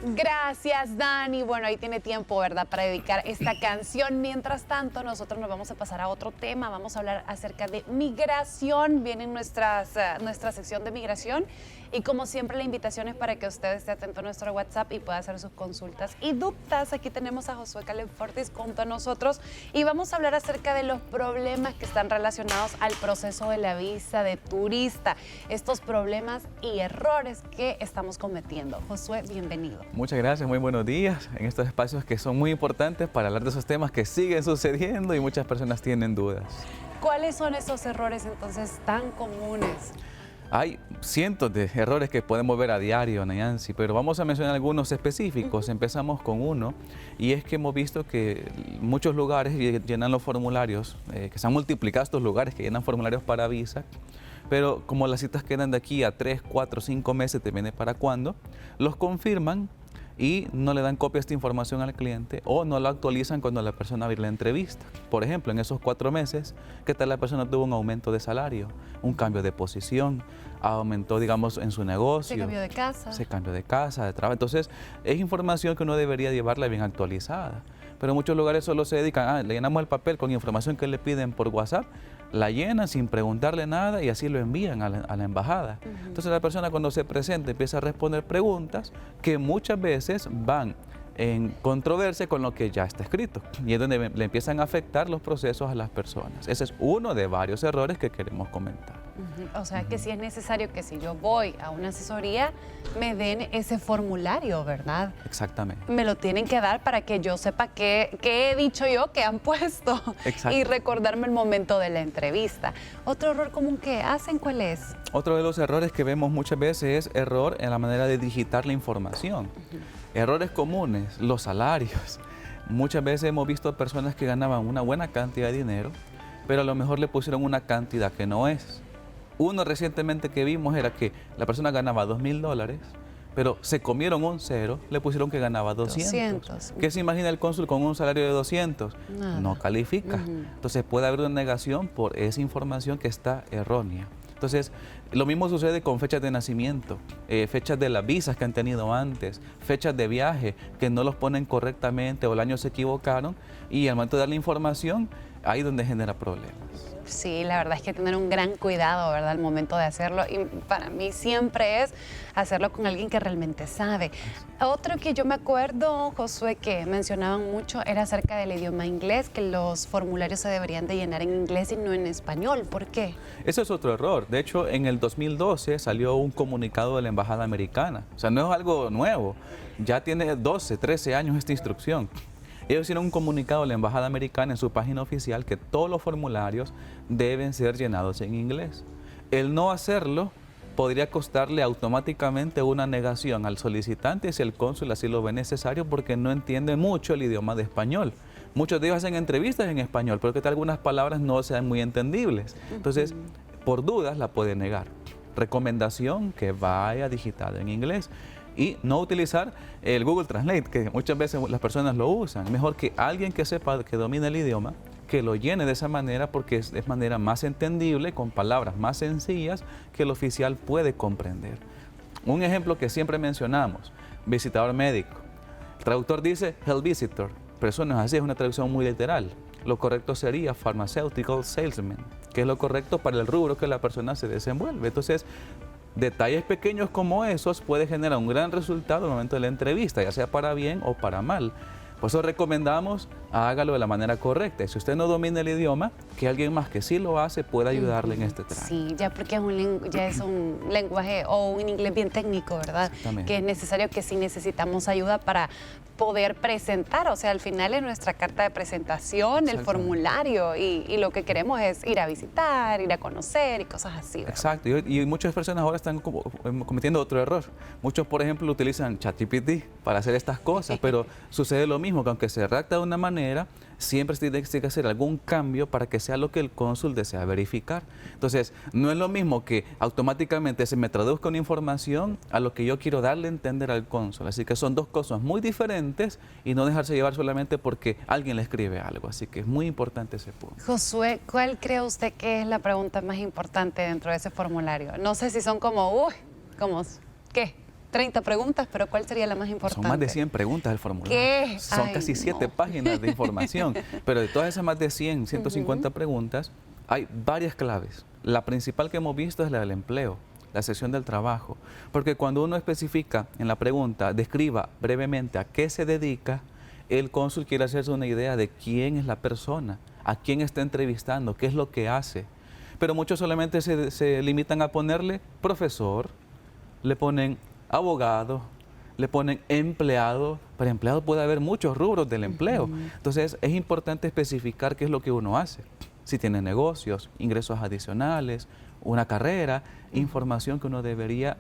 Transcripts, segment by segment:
Gracias, Dani. Bueno, ahí tiene tiempo, ¿verdad?, para dedicar esta canción. Mientras tanto, nosotros nos vamos a pasar a otro tema. Vamos a hablar acerca de migración. Viene nuestra sección de migración. Y como siempre, la invitación es para que usted esté atento a nuestro WhatsApp y pueda hacer sus consultas y dudas. Aquí tenemos a Josué Calenfortis junto a nosotros y vamos a hablar acerca de los problemas que están relacionados al proceso de la visa de turista. Estos problemas y errores que estamos cometiendo. Josué, bienvenido. Muchas gracias, muy buenos días en estos espacios que son muy importantes para hablar de esos temas que siguen sucediendo y muchas personas tienen dudas. ¿Cuáles son esos errores entonces tan comunes? Hay cientos de errores que podemos ver a diario, Nancy, pero vamos a mencionar algunos específicos. Empezamos con uno, y es que hemos visto que muchos lugares llenan los formularios, que se han multiplicado estos lugares que llenan formularios para visa, pero como las citas quedan de aquí a 3, 4, 5 meses, depende para cuándo, los confirman y no le dan copia de esta información al cliente o no lo actualizan cuando la persona va a ir a la entrevista. Por ejemplo, en esos 4 meses, ¿qué tal la persona tuvo un aumento de salario, un cambio de posición, aumentó, digamos, en su negocio? Se cambió de casa. Se cambió de casa, de trabajo. Entonces, es información que uno debería llevarla bien actualizada. Pero en muchos lugares solo se dedican, le llenamos el papel con información que le piden por WhatsApp, la llenan sin preguntarle nada y así lo envían a la embajada. Entonces la persona cuando se presenta empieza a responder preguntas que muchas veces van en controversia con lo que ya está escrito y es donde le empiezan a afectar los procesos a las personas. Ese es uno de varios errores que queremos comentar. O sea que sí es necesario que si yo voy a una asesoría me den ese formulario, ¿verdad? Exactamente. Me lo tienen que dar para que yo sepa qué he dicho yo, qué han puesto. Exacto. Y recordarme el momento de la entrevista. Otro error común que hacen, ¿cuál es? Otro de los errores que vemos muchas veces es error en la manera de digitar la información. Errores comunes, los salarios. Muchas veces hemos visto personas que ganaban una buena cantidad de dinero, pero a lo mejor le pusieron una cantidad que no es. Uno recientemente que vimos era que la persona ganaba $2,000, pero se comieron un cero, le pusieron que ganaba 200. ¿Qué se imagina el cónsul con un salario de 200? Nada. No califica. Entonces puede haber una negación por esa información que está errónea. Entonces, lo mismo sucede con fechas de nacimiento, fechas de las visas que han tenido antes, fechas de viaje que no los ponen correctamente o el año se equivocaron y al momento de dar la información, ahí es donde genera problemas. Sí, la verdad es que tener un gran cuidado, ¿verdad?, al momento de hacerlo. Y para mí siempre es hacerlo con alguien que realmente sabe. Otro que yo me acuerdo, Josué, que mencionaban mucho era acerca del idioma inglés, que los formularios se deberían de llenar en inglés y no en español. ¿Por qué? Eso es otro error. De hecho, en el 2012 salió un comunicado de la Embajada Americana. O sea, no es algo nuevo. Ya tiene 12, 13 años esta instrucción. Ellos hicieron un comunicado a la Embajada Americana en su página oficial que todos los formularios deben ser llenados en inglés. El no hacerlo podría costarle automáticamente una negación al solicitante si el cónsul así lo ve necesario porque no entiende mucho el idioma de español. Muchos de ellos hacen entrevistas en español, pero que tal algunas palabras no sean muy entendibles. Entonces, por dudas la puede negar. Recomendación que vaya digitado en inglés. Y no utilizar el Google Translate, que muchas veces las personas lo usan. Mejor que alguien que sepa, que domine el idioma, que lo llene de esa manera porque es de manera más entendible, con palabras más sencillas que el oficial puede comprender. Un ejemplo que siempre mencionamos, visitador médico. El traductor dice health visitor, pero eso no es así, es una traducción muy literal. Lo correcto sería pharmaceutical salesman, que es lo correcto para el rubro que la persona se desenvuelve. Entonces, detalles pequeños como esos pueden generar un gran resultado al momento de la entrevista, ya sea para bien o para mal. Por eso recomendamos hágalo de la manera correcta. Y si usted no domina el idioma, que alguien más que sí lo hace pueda ayudarle en este trámite. Sí, ya porque ya es un lenguaje o un inglés bien técnico, ¿verdad? Que es necesario que sí necesitamos ayuda para poder presentar, o sea, al final es nuestra carta de presentación, el formulario y lo que queremos es ir a visitar, ir a conocer y cosas así, ¿verdad? Exacto, y muchas personas ahora están cometiendo otro error. Muchos, por ejemplo, utilizan ChatGPT para hacer estas cosas, pero sucede lo mismo, que aunque se redacta de una manera, siempre se tiene que hacer algún cambio para que sea lo que el cónsul desea verificar. Entonces, no es lo mismo que automáticamente se me traduzca una información a lo que yo quiero darle a entender al cónsul. Así que son dos cosas muy diferentes y no dejarse llevar solamente porque alguien le escribe algo. Así que es muy importante ese punto. Josué, ¿cuál cree usted que es la pregunta más importante dentro de ese formulario? No sé si son como, ¿qué? 30 preguntas, pero ¿cuál sería la más importante? Son más de 100 preguntas el formulario. ¿Qué? Son Ay, casi 7 no. páginas de información. Pero de todas esas más de 100, 150 preguntas, hay varias claves. La principal que hemos visto es la del empleo, la sección del trabajo. Porque cuando uno especifica en la pregunta, describa brevemente a qué se dedica, el cónsul quiere hacerse una idea de quién es la persona, a quién está entrevistando, qué es lo que hace. Pero muchos solamente se limitan a ponerle profesor, le ponen abogado, le ponen empleado. Para empleado puede haber muchos rubros del empleo. Entonces es importante especificar qué es lo que uno hace. Si tiene negocios, ingresos adicionales, una carrera, información que uno debería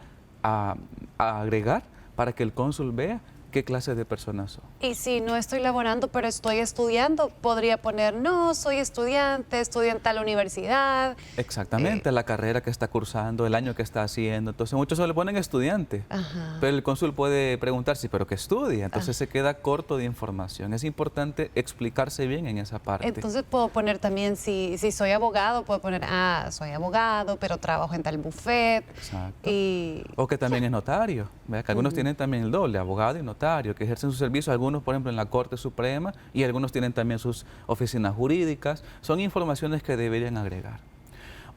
agregar para que el cónsul vea qué clase de personas son. Y si no estoy laborando, pero estoy estudiando, podría poner, no, soy estudiante a la universidad. Exactamente, la carrera que está cursando, el año que está haciendo. Entonces muchos solo le ponen estudiante, pero el cónsul puede preguntarse, ¿pero qué estudia? Entonces se queda corto de información. Es importante explicarse bien en esa parte. Entonces puedo poner también, si soy abogado, puedo poner, soy abogado, pero trabajo en tal buffet. Exacto. Y O que también es notario. ¿Vea? Que algunos tienen también el doble, abogado y notario, que ejercen su servicio, algunos por ejemplo en la Corte Suprema y algunos tienen también sus oficinas jurídicas. Son informaciones que deberían agregar.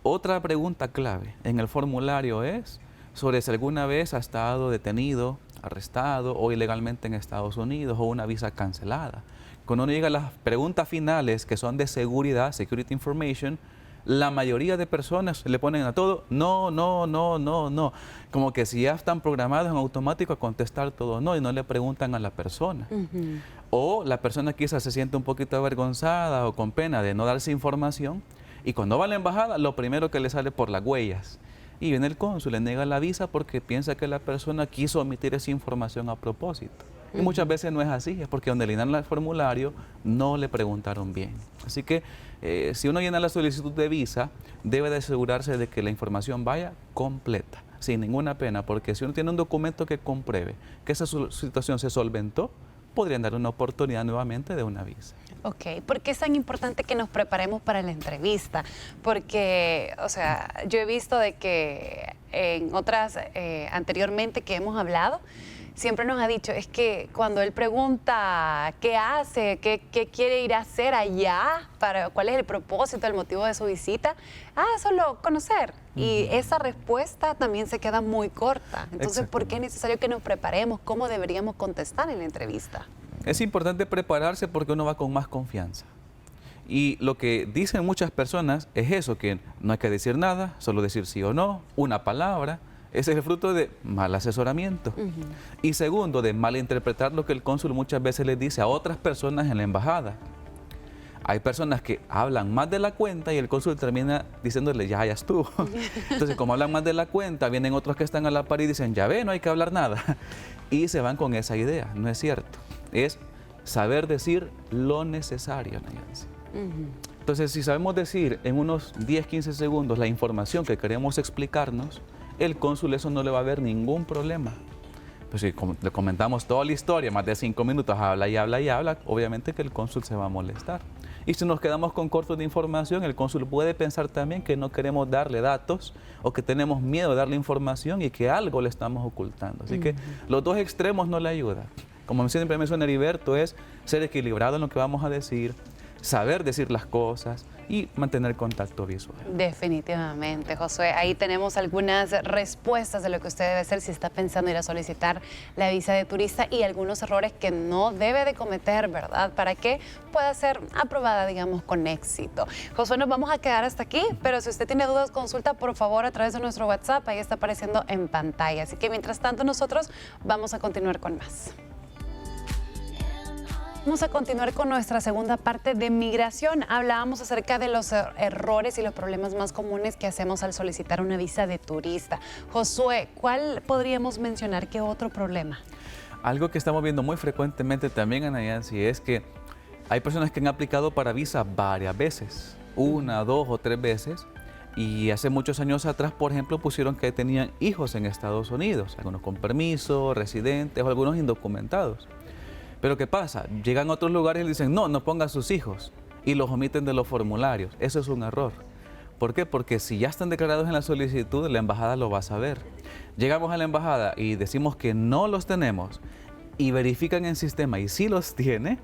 Otra pregunta clave en el formulario es sobre si alguna vez ha estado detenido, arrestado o ilegalmente en Estados Unidos o una visa cancelada. Cuando uno llega a las preguntas finales que son de seguridad, security information, la mayoría de personas le ponen a todo no, no, no, no, no. Como que si ya están programados en automático a contestar todo no y no le preguntan a la persona. O la persona quizás se siente un poquito avergonzada o con pena de no darse información y cuando va a la embajada lo primero que le sale por las huellas. Y viene el cónsul, le niega la visa porque piensa que la persona quiso omitir esa información a propósito. Y muchas veces no es así, es porque donde le llenan el formulario no le preguntaron bien. Así que si uno llena la solicitud de visa, debe de asegurarse de que la información vaya completa, sin ninguna pena, porque si uno tiene un documento que compruebe que esa situación se solventó, podrían dar una oportunidad nuevamente de una visa. Ok, ¿por qué es tan importante que nos preparemos para la entrevista? Porque, o sea, yo he visto de que en otras, anteriormente que hemos hablado, siempre nos ha dicho, es que cuando él pregunta qué hace, qué quiere ir a hacer allá, cuál es el propósito, el motivo de su visita, solo conocer. Y esa respuesta también se queda muy corta. Entonces, ¿por qué es necesario que nos preparemos? ¿Cómo deberíamos contestar en la entrevista? Es importante prepararse porque uno va con más confianza. Y lo que dicen muchas personas es eso, que no hay que decir nada, solo decir sí o no, una palabra. Ese es el fruto de mal asesoramiento. Y segundo, de malinterpretar lo que el cónsul muchas veces les dice a otras personas en la embajada. Hay personas que hablan más de la cuenta y el cónsul termina diciéndole, ya estuvo. Entonces, como hablan más de la cuenta, vienen otros que están a la par y dicen, ya ve, no hay que hablar nada. Y se van con esa idea. No es cierto. Es saber decir lo necesario, Nancy. Entonces, si sabemos decir en unos 10, 15 segundos la información que queremos explicarnos, el cónsul eso no le va a haber ningún problema. Pues si le comentamos toda la historia, más de 5 minutos, habla y habla y habla, obviamente que el cónsul se va a molestar. Y si nos quedamos con cortos de información, el cónsul puede pensar también que no queremos darle datos o que tenemos miedo de darle información y que algo le estamos ocultando. Así que los dos extremos no le ayudan. Como siempre menciona Heriberto, es ser equilibrado en lo que vamos a decir, saber decir las cosas y mantener contacto visual. Definitivamente, Josué. Ahí tenemos algunas respuestas de lo que usted debe hacer si está pensando ir a solicitar la visa de turista y algunos errores que no debe de cometer, ¿verdad? Para que pueda ser aprobada, digamos, con éxito. Josué, nos vamos a quedar hasta aquí, pero si usted tiene dudas, consulta por favor a través de nuestro WhatsApp. Ahí está apareciendo en pantalla. Así que mientras tanto nosotros vamos a continuar con más. Vamos a continuar con nuestra segunda parte de migración. Hablábamos acerca de los errores y los problemas más comunes que hacemos al solicitar una visa de turista. Josué, ¿cuál podríamos mencionar? ¿Qué otro problema? Algo que estamos viendo muy frecuentemente también, Ana Yancy, es que hay personas que han aplicado para visa varias veces, 1, 2 o 3 veces, y hace muchos años atrás, por ejemplo, pusieron que tenían hijos en Estados Unidos, algunos con permiso, residentes o algunos indocumentados. Pero ¿qué pasa? Llegan a otros lugares y dicen, no, no ponga a sus hijos y los omiten de los formularios. Eso es un error. ¿Por qué? Porque si ya están declarados en la solicitud, la embajada lo va a saber. Llegamos a la embajada y decimos que no los tenemos y verifican en el sistema y sí los tiene,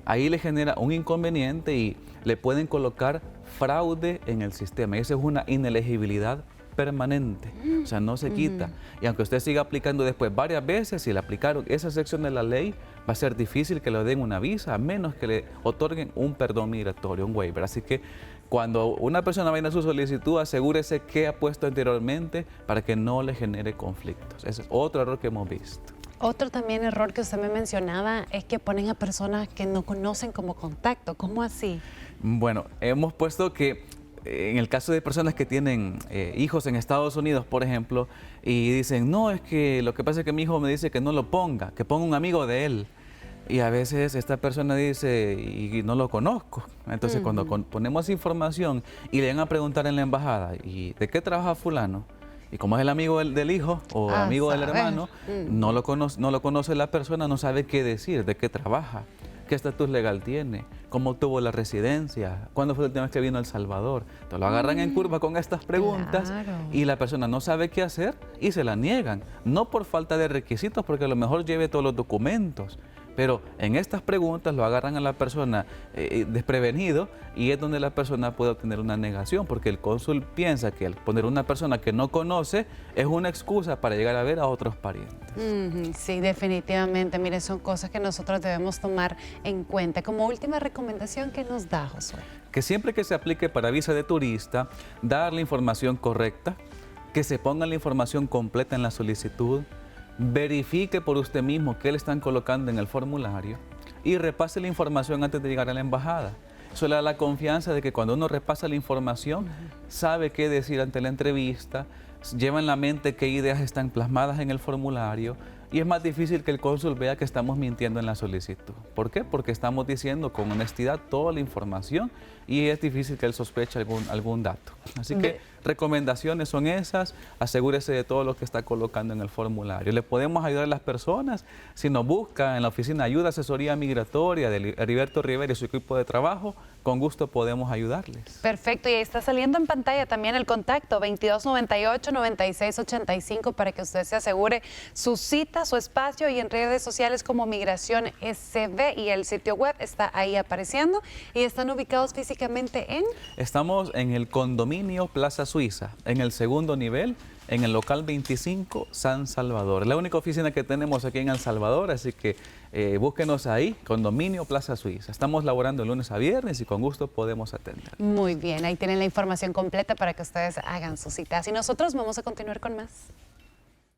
ahí le genera un inconveniente y le pueden colocar fraude en el sistema. Y esa es una inelegibilidad permanente, o sea, no se quita. Y aunque usted siga aplicando después varias veces, si le aplicaron esa sección de la ley, va a ser difícil que le den una visa, a menos que le otorguen un perdón migratorio, un waiver. Así que cuando una persona vaya a su solicitud, asegúrese que ha puesto anteriormente para que no le genere conflictos. Ese es otro error que hemos visto. Otro también error que usted me mencionaba es que ponen a personas que no conocen como contacto. ¿Cómo así? Bueno, hemos puesto que en el caso de personas que tienen hijos en Estados Unidos, por ejemplo, y dicen, no, es que lo que pasa es que mi hijo me dice que no lo ponga, que ponga un amigo de él. Y a veces esta persona dice, y no lo conozco. Entonces, cuando ponemos información y le van a preguntar en la embajada, ¿y de qué trabaja fulano? Y como es el amigo del hijo o amigo del hermano, no lo conoce la persona, no sabe qué decir, de qué trabaja, qué estatus legal tiene, cómo obtuvo la residencia, cuándo fue la última vez que vino a El Salvador. Entonces lo agarran en curva con estas preguntas y la persona no sabe qué hacer y se la niegan. No por falta de requisitos, porque a lo mejor lleve todos los documentos. Pero en estas preguntas lo agarran a la persona desprevenido y es donde la persona puede obtener una negación, porque el cónsul piensa que al poner una persona que no conoce es una excusa para llegar a ver a otros parientes. Sí, definitivamente. Mire, son cosas que nosotros debemos tomar en cuenta. Como última recomendación, ¿qué nos da, Josué? Que siempre que se aplique para visa de turista, dar la información correcta, que se ponga la información completa en la solicitud, verifique por usted mismo qué le están colocando en el formulario y repase la información antes de llegar a la embajada. Eso le da la confianza de que cuando uno repasa la información, sabe qué decir ante la entrevista, lleva en la mente qué ideas están plasmadas en el formulario y es más difícil que el cónsul vea que estamos mintiendo en la solicitud. ¿Por qué? Porque estamos diciendo con honestidad toda la información y es difícil que él sospeche algún dato. Así que recomendaciones son esas, asegúrese de todo lo que está colocando en el formulario. Le podemos ayudar a las personas, si nos busca en la oficina Ayuda Asesoría Migratoria de Heriberto Rivera y su equipo de trabajo, con gusto podemos ayudarles. Perfecto, y ahí está saliendo en pantalla también el contacto 2298-9685 para que usted se asegure su cita, su espacio y en redes sociales como Migración SB y el sitio web está ahí apareciendo y están ubicados físicamente en... Estamos en el condominio Plaza Suiza, en el segundo nivel, en el local 25 San Salvador. Es la única oficina que tenemos aquí en El Salvador, así que búsquenos ahí, condominio Plaza Suiza. Estamos laborando de lunes a viernes y con gusto podemos atender. Muy bien, ahí tienen la información completa para que ustedes hagan sus citas y nosotros vamos a continuar con más.